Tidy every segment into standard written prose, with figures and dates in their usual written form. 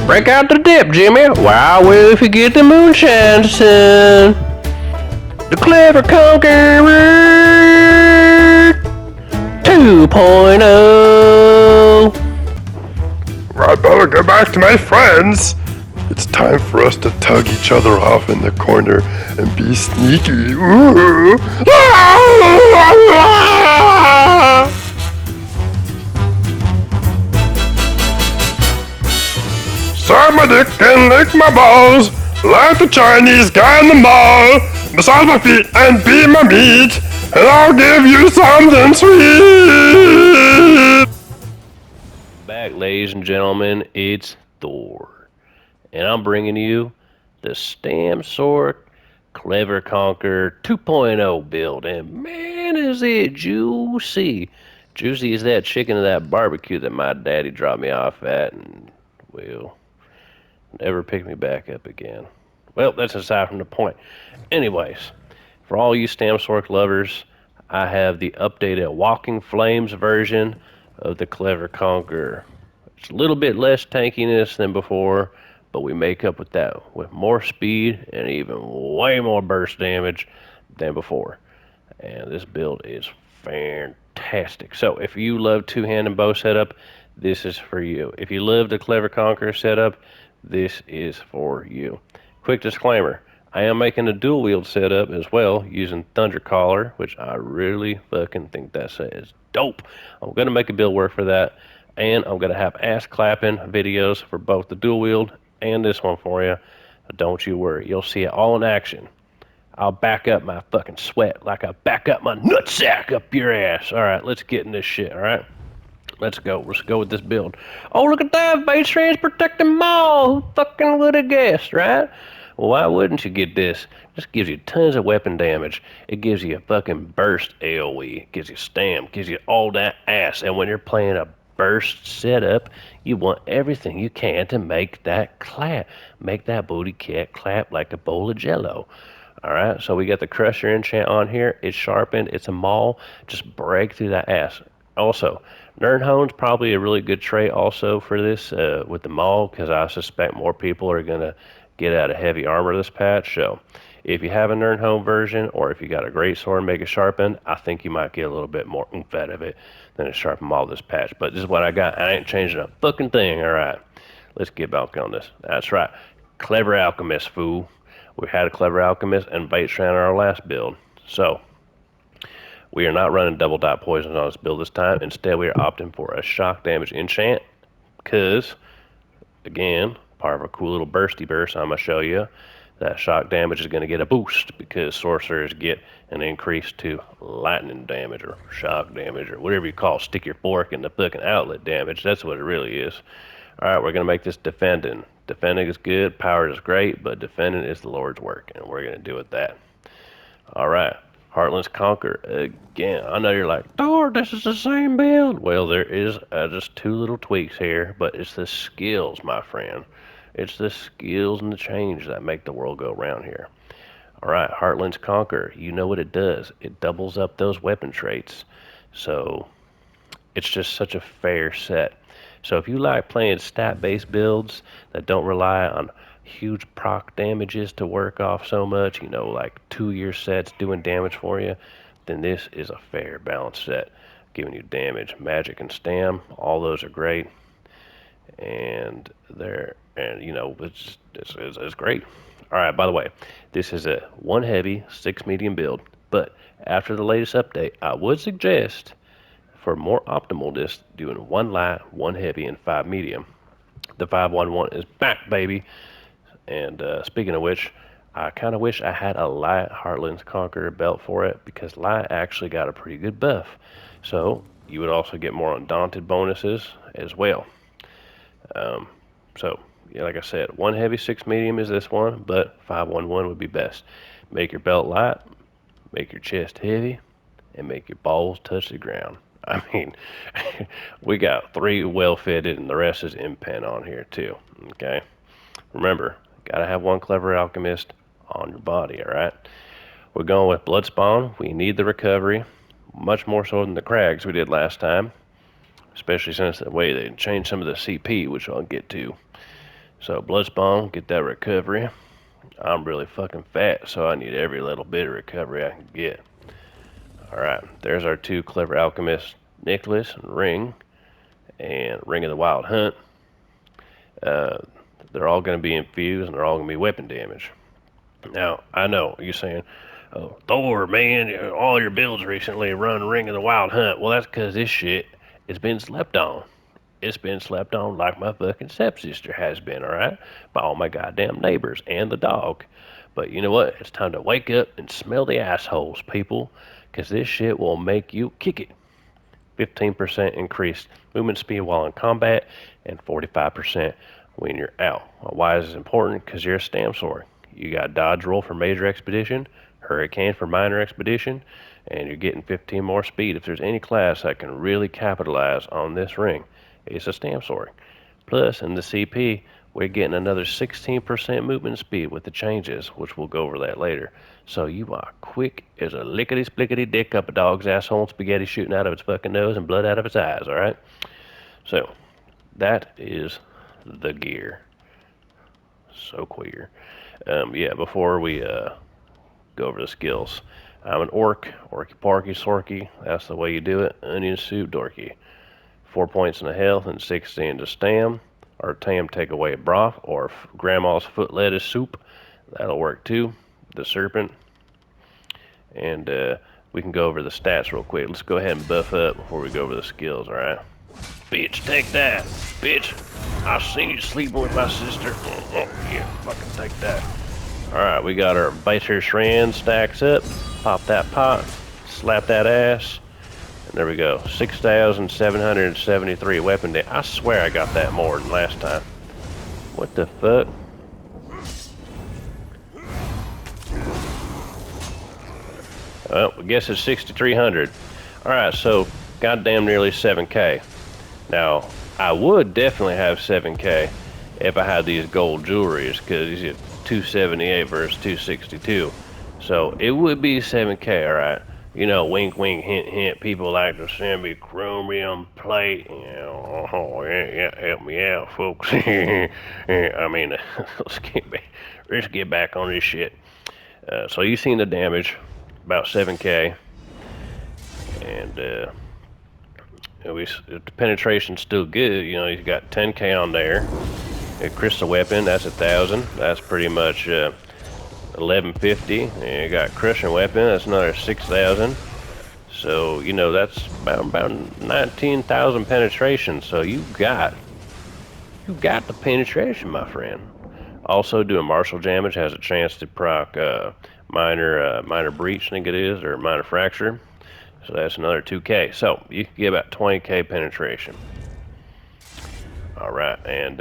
Break out the dip, Jimmy. Why will if you get the moonshine, son? The clever Conqueror 2.0. I better go back to my friends. It's time for us to tug each other off in the corner and be sneaky. Ooh. Suck my dick and lick my balls, like the Chinese guy in the mall. Massage my feet and be my meat, and I'll give you something sweet. Back, ladies and gentlemen, it's Thor. And I'm bringing you the Stam Sorc Clever Conqueror 2.0 build. And man, is it juicy. Juicy as that chicken of that barbecue that my daddy dropped me off at and, well, never picked me back up again. Well, that's aside from the point. Anyways, for all you Stam Sorc lovers, I have the updated Walking Flames version of the Clever Conqueror. It's a little bit less tankiness than before, but we make up with that with more speed and even way more burst damage than before. And this build is fantastic. So if you love two-hand and bow setup, this is for you. If you love the Clever Conqueror setup, this is for you. Quick disclaimer, I am making a dual wield setup as well using Thundercaller, which I really fucking think that is dope. I'm gonna make a build work for that, and I'm gonna have ass clapping videos for both the dual wield and this one for you. Don't you worry, you'll see it all in action. I'll back up my fucking sweat like I back up my nutsack up your ass. All right, let's get in this shit. All right, let's go. Let's go with this build. Oh, look at that, base strands protecting maul. Who fucking would have guessed, right? Well, why wouldn't you get this? Just gives you tons of weapon damage. It gives you a fucking burst AoE. It gives you stam. Gives you all that ass. And when you're playing a burst setup, you want everything you can to make that clap. Make that booty cat clap like a bowl of jello. Alright, so we got the Crusher enchant on here. It's sharpened. It's a maul. Just break through that ass. Also, Nirnhone's probably a really good trait also for this with the maul, because I suspect more people are going to get out of heavy armor this patch. So if you have a Nirnhone version, or if you got a great sword and make it sharpened, I think you might get a little bit more oomph out of it than a sharpened maul this patch. But this is what I got. I ain't changing a fucking thing. Alright, let's get back on this. That's right. Clever Alchemist, fool. We had a Clever Alchemist and Bait Strand on our last build. So, we are not running double dot poisons on this build this time. Instead, we are opting for a shock damage enchant. Because, again, part of a cool little bursty burst I'm going to show you, that shock damage is going to get a boost because sorcerers get an increase to lightning damage or shock damage or whatever you call it. Stick your fork in the fucking outlet damage. That's what it really is. Alright, we're going to make this defending. Defending is good, power is great, but defending is the Lord's work, and we're going to do it that. Alright, Heartland's Conquer again. I know you're like, Thor, this is the same build. Well, there is just two little tweaks here, but it's the skills, my friend. It's the skills and the change that make the world go round here. Alright, Heartland's Conquer, you know what it does. It doubles up those weapon traits. So, it's just such a fair set. So if you like playing stat-based builds that don't rely on huge proc damages to work off so much, you know, like 2-year sets doing damage for you, then this is a fair balanced set, giving you damage, magic, and stam. All those are great, and you know, it's great. All right, by the way, this is a 1 heavy, 6 medium build, but after the latest update, I would suggest, for more optimalness, doing 1 light, 1 heavy, and 5 medium. The 511 is back, baby. And speaking of which, I kind of wish I had a light Heartland's Conqueror belt for it, because light actually got a pretty good buff. So you would also get more undaunted bonuses as well. So yeah, like I said, 1 heavy, 6 medium is this one, but 511 would be best. Make your belt light, make your chest heavy, and make your balls touch the ground. I mean, we got 3 well-fitted, and the rest is impen on here too, okay? Remember, gotta have 1 Clever Alchemist on your body, alright? We're going with Bloodspawn. We need the recovery, much more so than the Crags we did last time, especially since the way they changed some of the CP, which I'll get to. So blood spawn, get that recovery. I'm really fucking fat, so I need every little bit of recovery I can get. Alright, there's our 2 clever alchemists necklace and ring of the wild hunt. They're all going to be infused and they're all going to be weapon damage. Now, I know you're saying, oh, Thor, man, all your builds recently run ring of the wild hunt. Well, that's because this shit has been slept on. It's been slept on like my fucking stepsister has been, alright? By all my goddamn neighbors and the dog. But you know what? It's time to wake up and smell the assholes, people. Because this shit will make you kick it. 15% increased movement speed while in combat, and 45% when you're out. Why is this important? Because you're a Stam Sorc. You got dodge roll for major expedition, hurricane for minor expedition, and you're getting 15 more speed. If there's any class that can really capitalize on this ring, it's a Stam Sorc. Plus, in the CP, we're getting another 16% movement speed with the changes, which we'll go over that later. So you are quick as a lickety-splickety dick up a dog's asshole and spaghetti shooting out of its fucking nose and blood out of its eyes, alright? So, that is the gear. So queer. Yeah, before we go over the skills, I'm an orc, orky parky sorky, that's the way you do it, onion soup dorky. 4 points in the health and 16 to stam, or tam take away broth, or grandma's foot lettuce soup, that'll work too. The serpent, and we can go over the stats real quick. Let's go ahead and buff up before we go over the skills, alright? Bitch, take that. Bitch, I seen you sleeping with my sister. Yeah, fucking take that. Alright, we got our Biter Shran stacks up. Pop that pot. Slap that ass. And there we go. 6,773 weapon damage. I swear I got that more than last time. What the fuck? Well, I guess it's 6,300. Alright, so goddamn nearly 7K. Now, I would definitely have 7K if I had these gold jewelries, because you get 278 versus 262. So it would be 7K, alright? You know, wink, wink, hint, hint. People like to send me chromium plate. You know, oh, yeah, help me out, folks. I mean, let's get back on this shit. So you've seen the damage, about 7K, and the penetration's still good. You know, he's got 10K on there. A crystal weapon, that's 1,000. That's pretty much 1150. And you got crushing weapon, that's another 6,000. So you know that's about 19,000 penetration. So you got the penetration, my friend. Also, doing martial damage has a chance to proc minor breach, I think it is, or minor fracture. So that's another 2K. So you can get about 20K penetration. Alright, and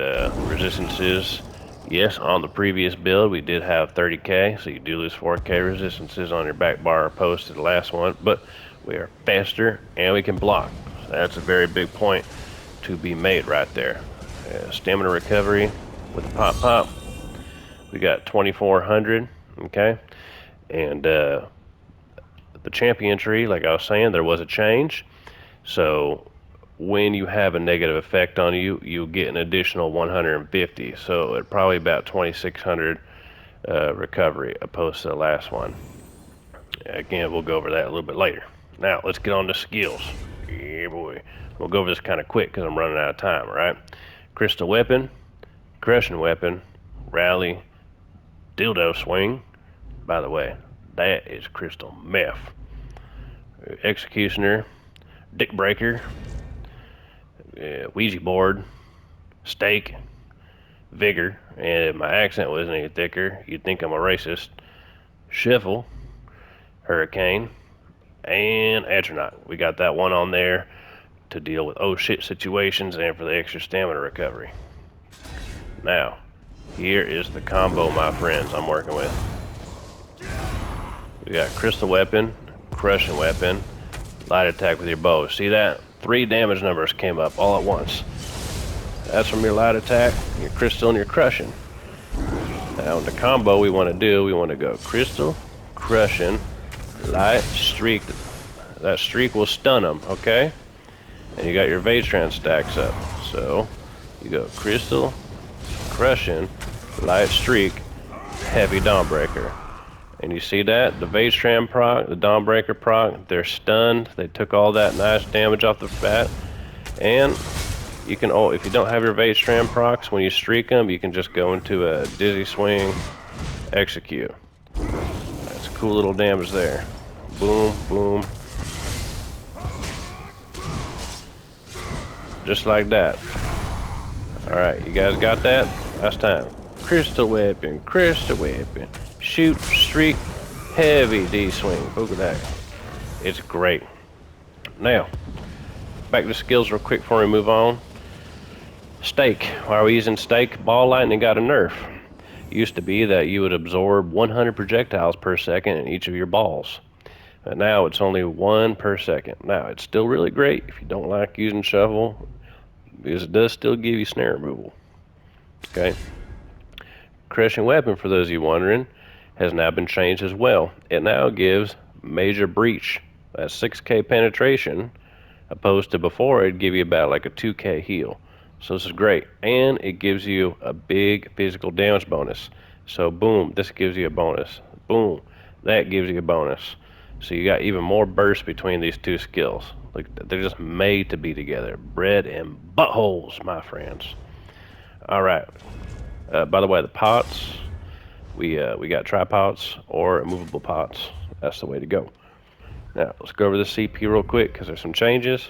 resistances. Yes, on the previous build we did have 30K, so you do lose 4K resistances on your back bar opposed to the last one, but we are faster and we can block. So that's a very big point to be made right there. Stamina recovery with the pop pop. We got 2,400, okay? And the champion tree, like I was saying, there was a change. So when you have a negative effect on you, you get an additional 150. So it probably about 2,600 recovery opposed to the last one. Again, we'll go over that a little bit later. Now let's get on to skills. Yeah, boy. We'll go over this kind of quick because I'm running out of time. All right. Crystal weapon, crushing weapon, rally, dildo swing. By the way, that is crystal meth. Executioner, dick breaker, Ouija board, stake, vigor, and if my accent wasn't any thicker, you'd think I'm a racist. Shuffle, hurricane, and astronaut. We got that one on there to deal with oh shit situations and for the extra stamina recovery. Now, here is the combo, my friends, I'm working with. We got crystal weapon, crushing weapon, light attack with your bow. See that? 3 damage numbers came up all at once. That's from your light attack, your crystal, and your crushing. Now in the combo we want to go crystal, crushing, light, streak. That streak will stun them, okay? And you got your Vatran stacks up. So you go crystal, crushing, light streak, heavy Dawnbreaker. And you see that? The Vastram proc, the Dawnbreaker proc, they're stunned. They took all that nice damage off the bat. And you can, if you don't have your Vastram procs, when you streak them, you can just go into a Dizzy Swing, execute. That's cool little damage there. Boom, boom. Just like that. Alright, you guys got that? Last time. Crystal weapon, shoot, streak, heavy D-swing. Look at that. It's great. Now, back to skills real quick before we move on. Stake. Why are we using stake? Ball lightning got a nerf. It used to be that you would absorb 100 projectiles per second in each of your balls. But now it's only 1 per second. Now, it's still really great if you don't like using shovel, because it does still give you snare removal. Okay. Crushing weapon, for those of you wondering, has now been changed as well. It now gives major breach. That's 6k penetration, opposed to before it'd give you about like a 2k heal. So this is great. And it gives you a big physical damage bonus. So boom, this gives you a bonus. Boom, that gives you a bonus. So you got even more burst between these two skills. Like, they're just made to be together. Bread and buttholes, my friends. All right. By the way, the pots, we got tripods or immovable pots. That's the way to go. Now, let's go over the CP real quick because there's some changes.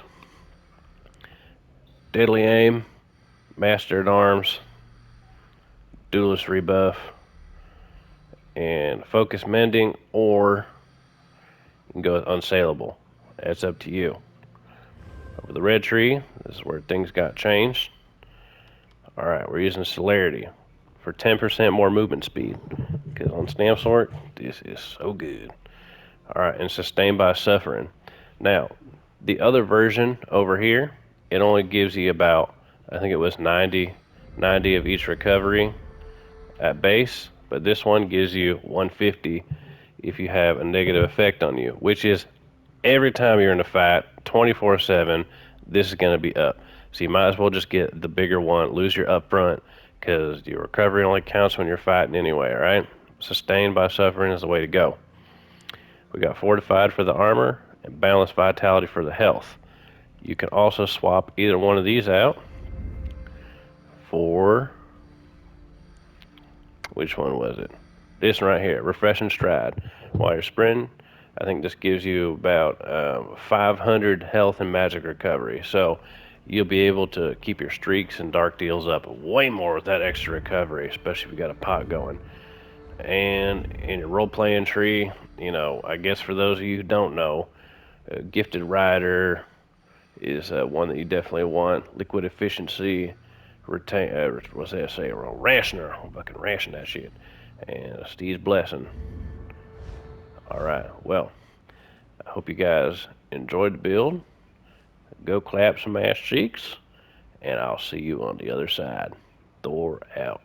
Deadly aim, master at arms, duelist rebuff, and focus mending, or you can go with unsaleable. That's up to you. Over the red tree, this is where things got changed. Alright, we're using celerity for 10% more movement speed. Because on Stam Sorc, this is so good. Alright, and sustained by suffering. Now, the other version over here, it only gives you about, I think it was 90 of each recovery at base. But this one gives you 150 if you have a negative effect on you, which is every time you're in a fight, 24/7, this is going to be up. So you might as well just get the bigger one, lose your upfront, because your recovery only counts when you're fighting anyway, alright? Sustained by suffering is the way to go. We got fortified for the armor and balanced vitality for the health. You can also swap either one of these out for, which one was it? This one right here, refreshing stride. While you're sprinting, I think this gives you about 500 health and magic recovery. So you'll be able to keep your streaks and dark deals up way more with that extra recovery, especially if you got a pot going. And in your role-playing tree, you know, I guess for those of you who don't know, Gifted Rider is one that you definitely want. Liquid Efficiency, retain, what's that say? Rationer. I can ration that shit. And Steve's Blessing. Alright, well, I hope you guys enjoyed the build. Go clap some ass cheeks, and I'll see you on the other side. Thor out.